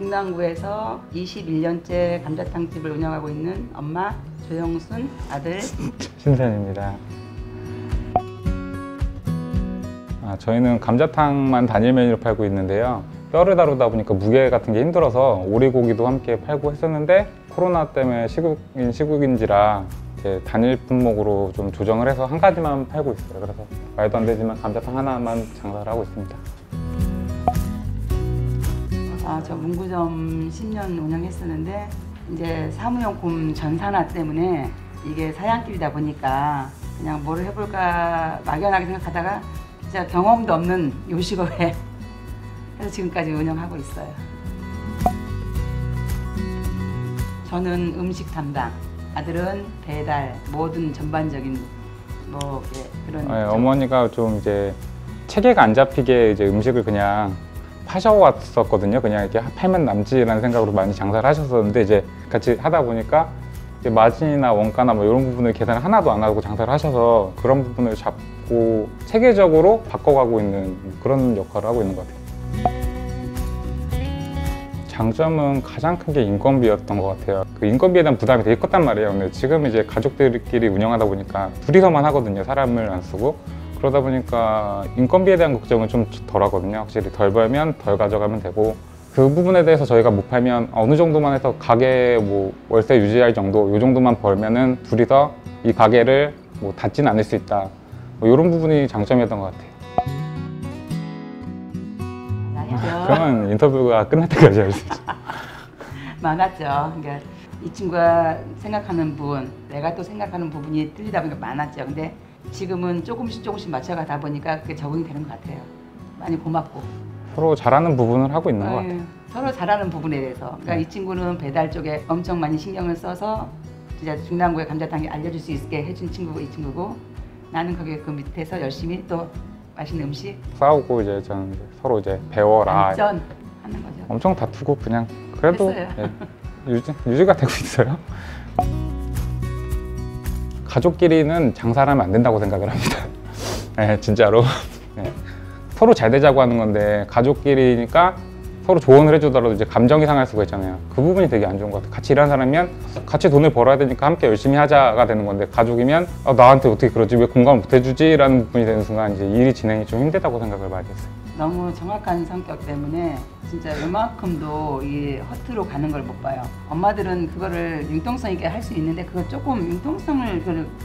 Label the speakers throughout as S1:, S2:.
S1: 중랑구에서 21년째 감자탕집을 운영하고 있는 엄마 조영순, 아들
S2: 신선입니다. 저희는 감자탕만 단일 메뉴로 팔고 있는데요. 뼈를 다루다 보니까 무게 같은 게 힘들어서 오리고기도 함께 팔고 했었는데 코로나 때문에 시국인지라 이제 단일 품목으로 좀 조정을 해서 한 가지만 팔고 있어요. 그래서 말도 안 되지만 감자탕 하나만 장사를 하고 있습니다.
S1: 저 문구점 10년 운영했었는데 이제 사무용품 전산화 때문에 이게 사양길이다 보니까 그냥 뭐를 해볼까 막연하게 생각하다가 진짜 경험도 없는 요식업에 해서 지금까지 운영하고 있어요. 저는 음식 담당, 아들은 배달, 모든 전반적인 뭐 그런.
S2: 네, 어머니가 좀 이제 체계가 안 잡히게 이제 음식을 그냥 파셔왔었거든요. 그냥 이렇게 팔면 남지라는 생각으로 많이 장사를 하셨었는데 이제 같이 하다 보니까 이제 마진이나 원가나 뭐 이런 부분을 계산을 하나도 안 하고 장사를 하셔서 그런 부분을 잡고 체계적으로 바꿔가고 있는 그런 역할을 하고 있는 것 같아요. 장점은 가장 큰 게 인건비였던 것 같아요. 그 인건비에 대한 부담이 되게 컸단 말이에요. 근데 지금 이제 가족들끼리 운영하다 보니까 둘이서만 하거든요. 사람을 안 쓰고. 그러다 보니까 인건비에 대한 걱정은 좀 덜 하거든요. 확실히 덜 벌면 덜 가져가면 되고, 그 부분에 대해서 저희가 못 팔면 어느 정도만 해서 가게 뭐 월세 유지할 정도, 요 정도만 벌면은 둘이서 이 가게를 뭐 닫진 않을 수 있다. 뭐 이런 부분이 장점이었던 것 같아요. 그러면 인터뷰가 끝날 때까지 할 수 있죠.
S1: 많았죠. 그러니까 이 친구가 생각하는 부분, 내가 또 생각하는 부분이 틀리다 보니까 많았죠. 근데 지금은 조금씩 맞춰가다 보니까 그게 적응이 되는 것 같아요. 많이 고맙고.
S2: 서로 잘하는 부분을 하고 있는 것 같아요.
S1: 서로 잘하는 부분에 대해서. 그러니까 이 친구는 배달 쪽에 엄청 많이 신경을 써서 진짜 중랑구의 감자탕이 알려줄 수 있게 해준 친구고 이 친구고, 나는 거기 그 밑에서 열심히 또 맛있는 음식
S2: 싸우고 이제 저는 서로 이제 배워라.
S1: 발전하는 거죠.
S2: 엄청 다투고 그냥 그래도
S1: 했어요.
S2: 유지가 되고 있어요. 가족끼리는 장사를 하면 안 된다고 생각을 합니다. 네, 진짜로. 네. 서로 잘 되자고 하는 건데 가족끼리니까 서로 조언을 해주더라도 이제 감정이 상할 수가 있잖아요. 그 부분이 되게 안 좋은 것 같아요. 같이 일하는 사람이면 같이 돈을 벌어야 되니까 함께 열심히 하자가 되는 건데, 가족이면 나한테 어떻게 그러지, 왜 공감을 못 해주지? 라는 부분이 되는 순간 이제 일이 진행이 좀 힘들다고 생각을 많이 했어요.
S1: 너무 정확한 성격 때문에 진짜 이만큼도 이 허투루 가는 걸 못 봐요. 엄마들은 그거를 융통성 있게 할 수 있는데 그거 조금 융통성을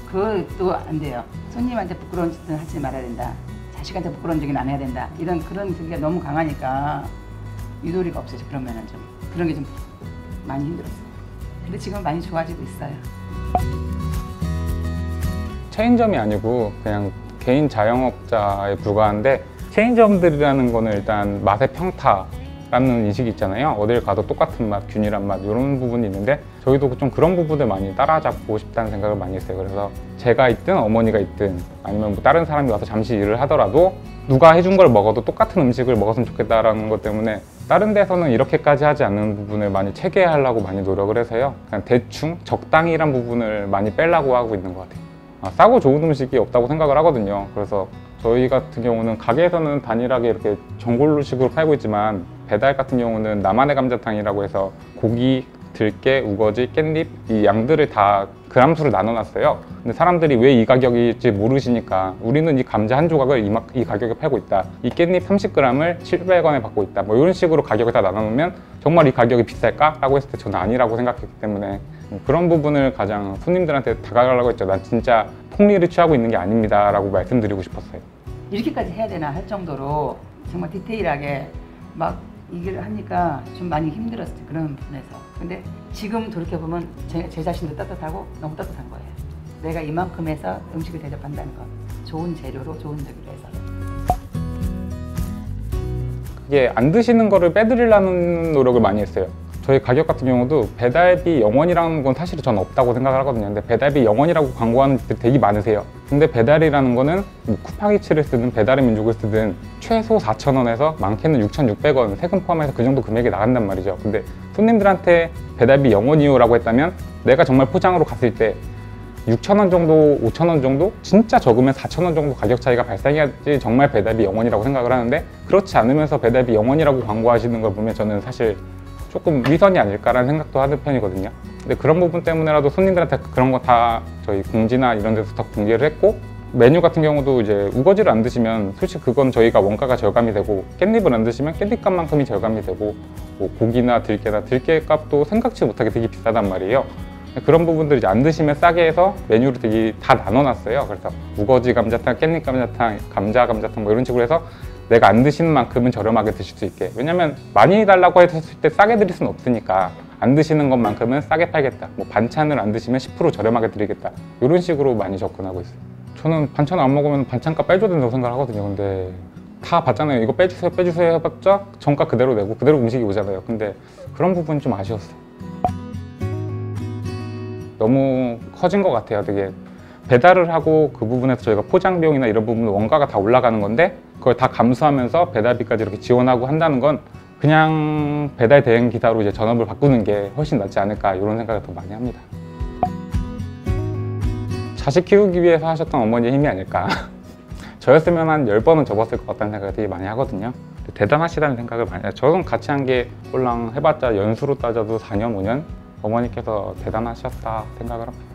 S1: 그것도 안 돼요. 손님한테 부끄러운 짓은 하지 말아야 된다. 자식한테 부끄러운 얘기는 안 해야 된다. 이런 그런 그게 너무 강하니까 유도리가 없어요. 그러면은 좀 그런 게 좀 많이 힘들었어요. 근데 지금 많이 좋아지고 있어요.
S2: 체인점이 아니고 그냥 개인 자영업자에 불과한데, 체인점들이라는 거는 일단 맛의 평타라는 인식이 있잖아요. 어딜 가도 똑같은 맛, 균일한 맛 이런 부분이 있는데, 저희도 좀 그런 부분을 많이 따라잡고 싶다는 생각을 많이 했어요. 그래서 제가 있든 어머니가 있든 아니면 뭐 다른 사람이 와서 잠시 일을 하더라도 누가 해준 걸 먹어도 똑같은 음식을 먹었으면 좋겠다라는 것 때문에 다른 데서는 이렇게까지 하지 않는 부분을 많이 체계하려고 많이 노력을 해서요. 그냥 대충 적당히란 부분을 많이 빼려고 하고 있는 것 같아요. 싸고 좋은 음식이 없다고 생각을 하거든요. 그래서 저희 같은 경우는 가게에서는 단일하게 이렇게 전골식으로 팔고 있지만, 배달 같은 경우는 나만의 감자탕이라고 해서 고기, 들깨, 우거지, 깻잎 이 양들을 다 그람수를 나눠놨어요. 근데 사람들이 왜 이 가격일지 모르시니까 우리는 이 감자 한 조각을 이 가격에 팔고 있다, 이 깻잎 30g을 700원에 받고 있다, 뭐 이런 식으로 가격을 다 나눠놓으면 정말 이 가격이 비쌀까? 라고 했을 때 저는 아니라고 생각했기 때문에 그런 부분을 가장 손님들한테 다가가려고 했죠. 난 진짜 폭리를 취하고 있는 게 아닙니다 라고 말씀드리고 싶었어요.
S1: 이렇게까지 해야 되나 할 정도로 정말 디테일하게 막 이걸 하니까 좀 많이 힘들었어요. 그런 부분에서. 근데 지금 돌이켜보면 제 자신도 따뜻하고 너무 따뜻한 거예요. 내가 이만큼 해서 음식을 대접한다는 거. 좋은 재료로 좋은 재료로 해서.
S2: 그게 안 드시는 거를 빼드리려는 노력을 많이 했어요. 저희 가격 같은 경우도 배달비 0원이라는 건 사실 저는 없다고 생각을 하거든요. 근데 배달비 0원이라고 광고하는 분들이 되게 많으세요. 근데 배달이라는 거는 뭐 쿠팡이츠를 쓰든 배달의 민족을 쓰든 최소 4,000원에서 많게는 6,600원 세금 포함해서 그 정도 금액이 나간단 말이죠. 근데 손님들한테 배달비 0원이요 라고 했다면 내가 정말 포장으로 갔을 때 6,000원 정도, 5,000원 정도? 진짜 적으면 4,000원 정도 가격 차이가 발생해야지 정말 배달비 0원이라고 생각을 하는데, 그렇지 않으면서 배달비 0원이라고 광고하시는 걸 보면 저는 사실 조금 위선이 아닐까라는 생각도 하는 편이거든요. 근데 그런 부분 때문에라도 손님들한테 그런 거 다 저희 공지나 이런 데서 다 공개를 했고, 메뉴 같은 경우도 이제 우거지를 안 드시면 솔직히 그건 저희가 원가가 절감이 되고, 깻잎을 안 드시면 깻잎값만큼이 절감이 되고, 뭐 고기나 들깨나 들깨값도 생각지 못하게 되게 비싸단 말이에요. 그런 부분들 이제 안 드시면 싸게 해서 메뉴를 되게 다 나눠놨어요. 그래서 우거지 감자탕, 깻잎 감자탕, 감자 감자탕 뭐 이런 식으로 해서 내가 안 드시는 만큼은 저렴하게 드실 수 있게. 왜냐면 많이 달라고 했을 때 싸게 드릴 수는 없으니까 안 드시는 것만큼은 싸게 팔겠다. 뭐 반찬을 안 드시면 10% 저렴하게 드리겠다. 이런 식으로 많이 접근하고 있어요. 저는 반찬 안 먹으면 반찬값 빼줘야 된다고 생각을 하거든요. 근데 다 받잖아요. 이거 빼주세요, 빼주세요 해봤자 정가 그대로 내고 그대로 음식이 오잖아요. 근데 그런 부분이 좀 아쉬웠어요. 너무 커진 것 같아요. 되게 배달을 하고 그 부분에서 저희가 포장 비용이나 이런 부분 원가가 다 올라가는 건데, 그걸 다 감수하면서 배달비까지 이렇게 지원하고 한다는 건 그냥 배달 대행 기사로 이제 전업을 바꾸는 게 훨씬 낫지 않을까, 이런 생각을 더 많이 합니다. 자식 키우기 위해서 하셨던 어머니의 힘이 아닐까. 저였으면 한 10번은 접었을 것 같다는 생각을 되게 많이 하거든요. 대단하시다는 생각을 많이 해요. 저는 같이 한 게 꼴랑 해봤자 연수로 따져도 4년, 5년? 어머니께서 대단하셨다 생각을 합니다.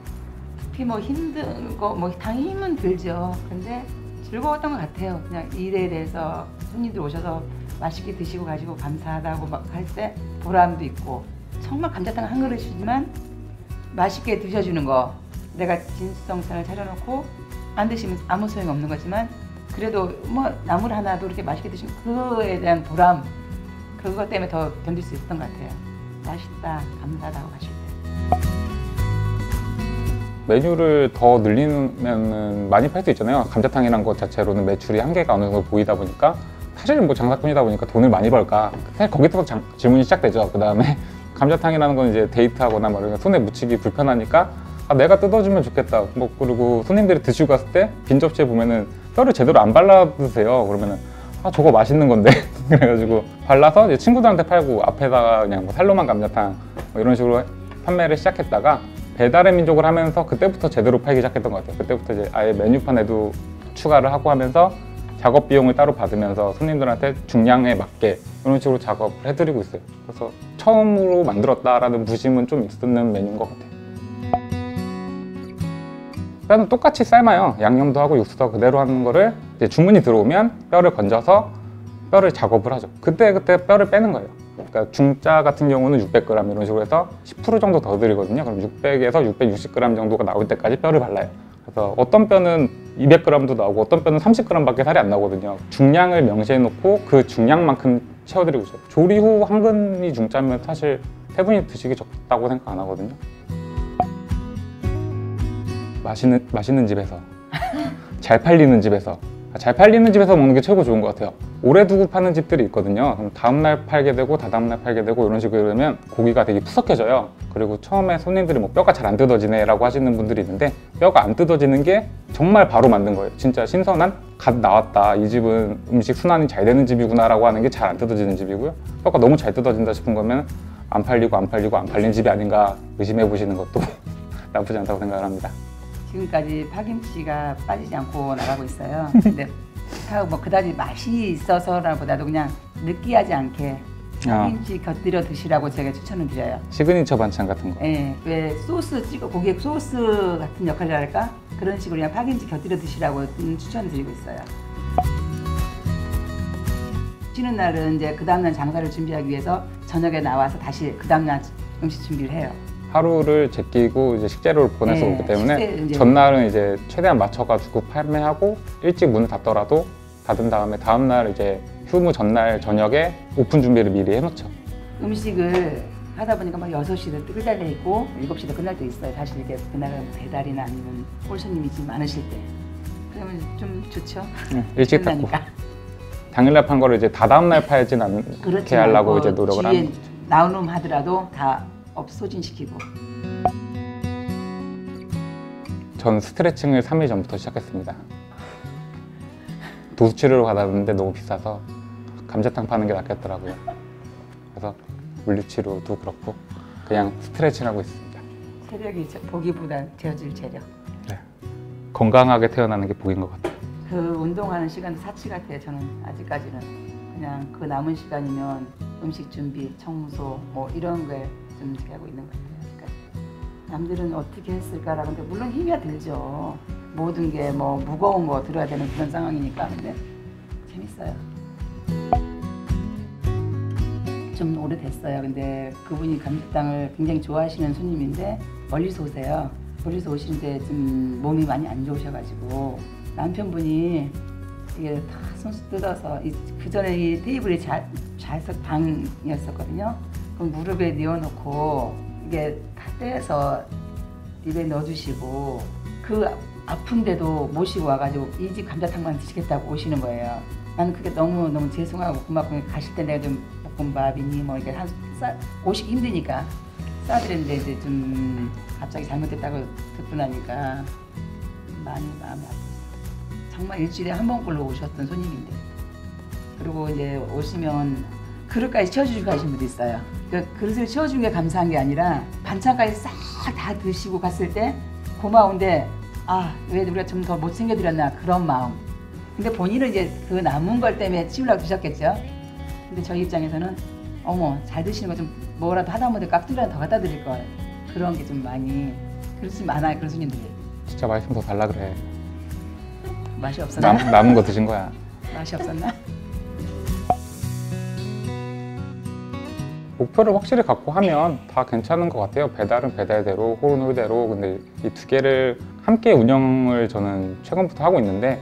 S1: 특히 뭐 힘든 거, 뭐 당연히 힘은 들죠. 근데 즐거웠던 것 같아요. 그냥 일에 대해서 손님들 오셔서 맛있게 드시고 가시고 감사하다고 막 할 때 보람도 있고, 정말 감자탕 한 그릇이지만 맛있게 드셔주는 거, 내가 진수성찬을 차려놓고 안 드시면 아무 소용이 없는 거지만 그래도 뭐 나물 하나도 이렇게 맛있게 드시면 그거에 대한 보람, 그것 때문에 더 견딜 수 있었던 것 같아요. 맛있다, 감사하다 하고 가실 때.
S2: 메뉴를 더 늘리면 많이 팔 수 있잖아요. 감자탕이란 것 자체로는 매출이 한계가 어느 정도 보이다 보니까, 사실은 뭐 장사꾼이다 보니까 돈을 많이 벌까, 사실 거기서 질문이 시작되죠. 그 다음에 감자탕이라는 건 이제 데이트하거나 뭐 손에 묻히기 불편하니까 내가 뜯어주면 좋겠다. 뭐 그리고 손님들이 드시고 갔을 때 빈 접시에 보면은 뼈를 제대로 안 발라 드세요. 그러면은 저거 맛있는 건데 그래가지고 발라서 이제 친구들한테 팔고, 앞에다가 그냥 뭐 살로만 감자탕 뭐 이런 식으로 판매를 시작했다가 배달의 민족을 하면서 그때부터 제대로 팔기 시작했던 것 같아요. 그때부터 이제 아예 메뉴판에도 추가를 하고 하면서 작업 비용을 따로 받으면서 손님들한테 중량에 맞게 이런 식으로 작업을 해드리고 있어요. 그래서 처음으로 만들었다라는 부심은 좀 있었는 메뉴인 것 같아요. 뼈는 똑같이 삶아요. 양념도 하고 육수도 하고 그대로 하는 거를 이제 주문이 들어오면 뼈를 건져서 뼈를 작업을 하죠. 그때 뼈를 빼는 거예요. 그러니까 중짜 같은 경우는 600g 이런 식으로 해서 10% 정도 더 드리거든요. 그럼 600에서 660g 정도가 나올 때까지 뼈를 발라요. 그래서 어떤 뼈는 200g도 나오고 어떤 뼈는 30g밖에 살이 안 나오거든요. 중량을 명시해 놓고 그 중량만큼 채워드리고 있어요. 조리 후 한 근이 중짜면 사실 세 분이 드시기 적다고 생각 안 하거든요. 맛있는 집에서 잘 팔리는 집에서 먹는 게 최고 좋은 것 같아요. 오래 두고 파는 집들이 있거든요. 그럼 다음날 팔게 되고 다다음날 팔게 되고 이런 식으로 이러면 고기가 되게 푸석해져요. 그리고 처음에 손님들이 뭐 뼈가 잘 안 뜯어지네 라고 하시는 분들이 있는데, 뼈가 안 뜯어지는 게 정말 바로 만든 거예요. 진짜 신선한, 갓 나왔다, 이 집은 음식 순환이 잘 되는 집이구나 라고 하는 게 잘 안 뜯어지는 집이고요. 뼈가 너무 잘 뜯어진다 싶은 거면 안 팔린 집이 아닌가 의심해 보시는 것도 나쁘지 않다고 생각을 합니다.
S1: 지금까지 파김치가 빠지지 않고 나가고 있어요. 근데 뭐 그다지 맛이 있어서라보다도 그냥 느끼하지 않게 파김치 곁들여 드시라고 제가 추천을 드려요.
S2: 시그니처 반찬 같은 거.
S1: 네, 왜 소스 찍어 고기에 소스 같은 역할을 할까? 그런 식으로 그냥 파김치 곁들여 드시라고 추천드리고 있어요. 쉬는 날은 이제 그 다음날 장사를 준비하기 위해서 저녁에 나와서 다시 그 다음날 음식 준비를 해요.
S2: 하루를 제끼고 이제 식재료를 보내서 오기 때문에 전날은 이제 최대한 맞춰가지고 판매하고, 일찍 문을 닫더라도 닫은 다음에 다음날 이제 휴무 전날 저녁에 오픈 준비를 미리 해놓죠.
S1: 음식을 하다 보니까 막 6시에 끝날 때 있고 7시에 끝날 때 있어요. 사실 이게 그날은 배달이나 아니면 홀 손님이 좀 많으실 때. 그러면 좀 좋죠.
S2: 일찍 닫고. 당일날 판 거를 이제 다다음날 팔진 않게 하려고 이제 노력을 하는 거죠.
S1: 나눔 하더라도 다 소진시키고.
S2: 전 스트레칭을 3일 전부터 시작했습니다. 도수치료로 가다 봤는데 너무 비싸서 감자탕 파는 게 낫겠더라고요. 그래서 물리치료도 그렇고 그냥 스트레칭하고 있습니다.
S1: 체력이 보기보다 되어질 체력.
S2: 네. 건강하게 태어나는 게 복인 것 같아요.
S1: 그 운동하는 시간도 사치 같아요. 저는 아직까지는 그냥 그 남은 시간이면 음식 준비, 청소 뭐 이런 거에 좀 하고 있는 것 같아요. 그러니까 남들은 어떻게 했을까라고 근데 물론 힘이 들죠. 모든 게 뭐 무거운 거 들어야 되는 그런 상황이니까. 근데 재밌어요. 좀 오래됐어요. 근데 그분이 감자탕을 굉장히 좋아하시는 손님인데 멀리서 오세요. 멀리서 오시는데 좀 몸이 많이 안 좋으셔가지고 남편분이 이게 다 손수 뜯어서 그 전에 이 테이블이 좌석 방이었었거든요. 그럼 무릎에 넣어놓고 이게 다 떼서 입에 넣어주시고 그 아픈데도 모시고 와가지고 이 집 감자탕만 드시겠다고 오시는 거예요. 나는 그게 너무 죄송하고 고맙고 가실 때 내가 좀 볶음밥이니 뭐 이렇게 오시기 힘드니까 싸드렸는데 이제 좀 갑자기 잘못됐다고 듣고 나니까 많이 마음이 아팠어요. 정말 일주일에 한 번꼴로 오셨던 손님인데 그리고 이제 오시면 그릇까지 치워주시고 가신 분도 있어요. 그 그릇을 치워준 게 감사한 게 아니라 반찬까지 싹 다 드시고 갔을 때 고마운데 아, 왜 우리가 좀 더 못 챙겨드렸나 그런 마음. 근데 본인은 이제 그 남은 걸 때문에 치우려고 드셨겠죠. 근데 저희 입장에서는 어머 잘 드시는 거 좀 뭐라도 하다못해 깍두기라도 더 갖다 드릴 걸. 그런 게 좀 많이 그렇지 많아요. 그런 손님들이.
S2: 진짜 맛있으면 더 달라 그래.
S1: 맛이 없었나?
S2: 남은 거 드신 거야.
S1: 맛이 없었나?
S2: 목표를 확실히 갖고 하면 다 괜찮은 것 같아요. 배달은 배달대로, 홀은 홀대로. 근데 이 두 개를 함께 운영을 저는 최근부터 하고 있는데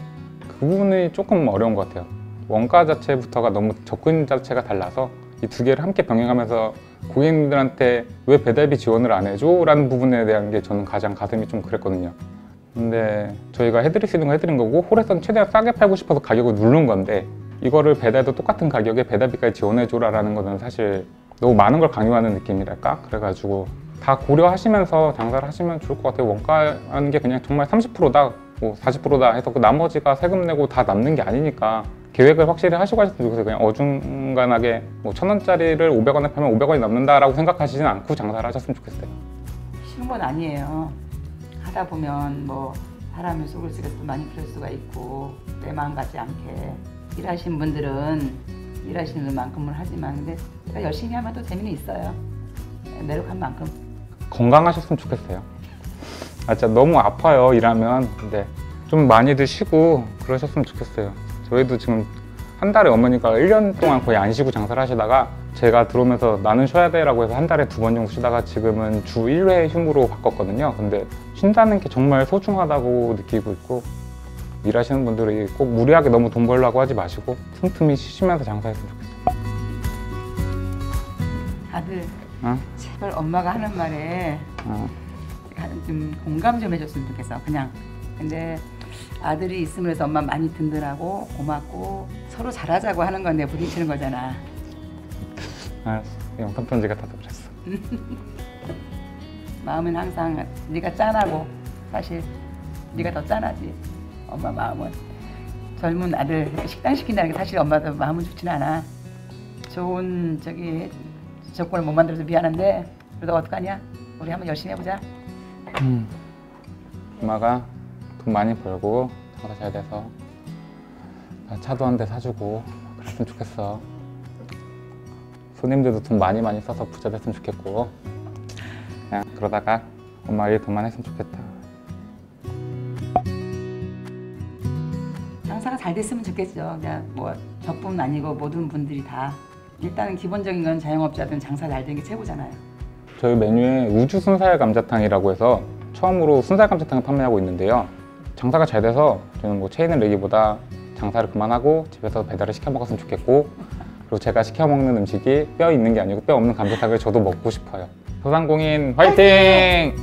S2: 그 부분이 조금 어려운 것 같아요. 원가 자체부터가 너무 접근 자체가 달라서 이 두 개를 함께 병행하면서 고객님들한테 왜 배달비 지원을 안 해줘? 라는 부분에 대한 게 저는 가장 가슴이 좀 그랬거든요. 근데 저희가 해드릴 수 있는 거 해드린 거고 홀에서는 최대한 싸게 팔고 싶어서 가격을 누른 건데 이거를 배달도 똑같은 가격에 배달비까지 지원해줘라는 거는 사실 너무 많은 걸 강요하는 느낌이랄까? 그래가지고 다 고려하시면서 장사를 하시면 좋을 것 같아요. 원가라는 게 그냥 정말 30%다, 뭐 40%다 해서 그 나머지가 세금 내고 다 남는 게 아니니까 계획을 확실히 하시고 하셨으면 좋겠어요. 그냥 어중간하게 뭐 1,000원짜리를 500원에 팔면 500원이 남는다라고 생각하시진 않고 장사를 하셨으면 좋겠어요.
S1: 쉬운 건 아니에요. 하다 보면 뭐 사람의 속을 쓰게 또 많이 그럴 수가 있고 내 마음 같지 않게 일하신 분들은 일하시는 만큼은 하지만 근데 제가 열심히 하면 또 재미는 있어요. 노력한 만큼.
S2: 건강하셨으면 좋겠어요. 아, 진짜 너무 아파요 일하면. 근데 좀 많이들 쉬고 그러셨으면 좋겠어요. 저희도 지금 한 달에 어머니가 1년 동안 거의 안 쉬고 장사를 하시다가 제가 들어오면서 나는 쉬어야 돼 라고 해서 한 달에 2번 정도 쉬다가 지금은 주 1회 휴무로 바꿨거든요. 근데 쉰다는 게 정말 소중하다고 느끼고 있고 일하시는 분들이 꼭 무리하게 너무 돈 벌려고 하지 마시고 틈틈이 쉬시면서 장사했으면 좋겠어요.
S1: 아들,
S2: 어?
S1: 제발 엄마가 하는 말에 좀 공감 좀 해줬으면 좋겠어. 그냥. 근데 아들이 있으면 해서 엄마 많이 든든하고 고맙고 서로 잘하자고 하는 건데 부딪히는 거잖아.
S2: 알았어. 영상 편지 같아서 그랬어.
S1: 마음은 항상 네가 짠하고 사실 네가 더 짠하지. 엄마 마음은 젊은 아들 식당 시킨다는 게 사실 엄마도 마음은 좋지는 않아. 좋은 조건을 못 만들어서 미안한데 그래도 어떡하냐? 우리 한번 열심히 해보자.
S2: 엄마가 돈 많이 벌고 장사 잘 돼서 나 차도 한 대 사주고 그랬으면 좋겠어. 손님들도 돈 많이 써서 부자 됐으면 좋겠고 그냥 그러다가 엄마 일 그만했으면 좋겠다.
S1: 장사가 잘 됐으면 좋겠죠. 그냥 뭐 저뿐 아니고 모든 분들이 다 일단은 기본적인 건 자영업자들은 장사 잘 되는 게 최고잖아요.
S2: 저희 메뉴에 우주 순살 감자탕이라고 해서 처음으로 순살 감자탕을 판매하고 있는데요. 장사가 잘 돼서 저는 뭐 체인을 내기보다 장사를 그만하고 집에서 배달을 시켜 먹었으면 좋겠고 그리고 제가 시켜 먹는 음식이 뼈 있는 게 아니고 뼈 없는 감자탕을 저도 먹고 싶어요. 소상공인 화이팅!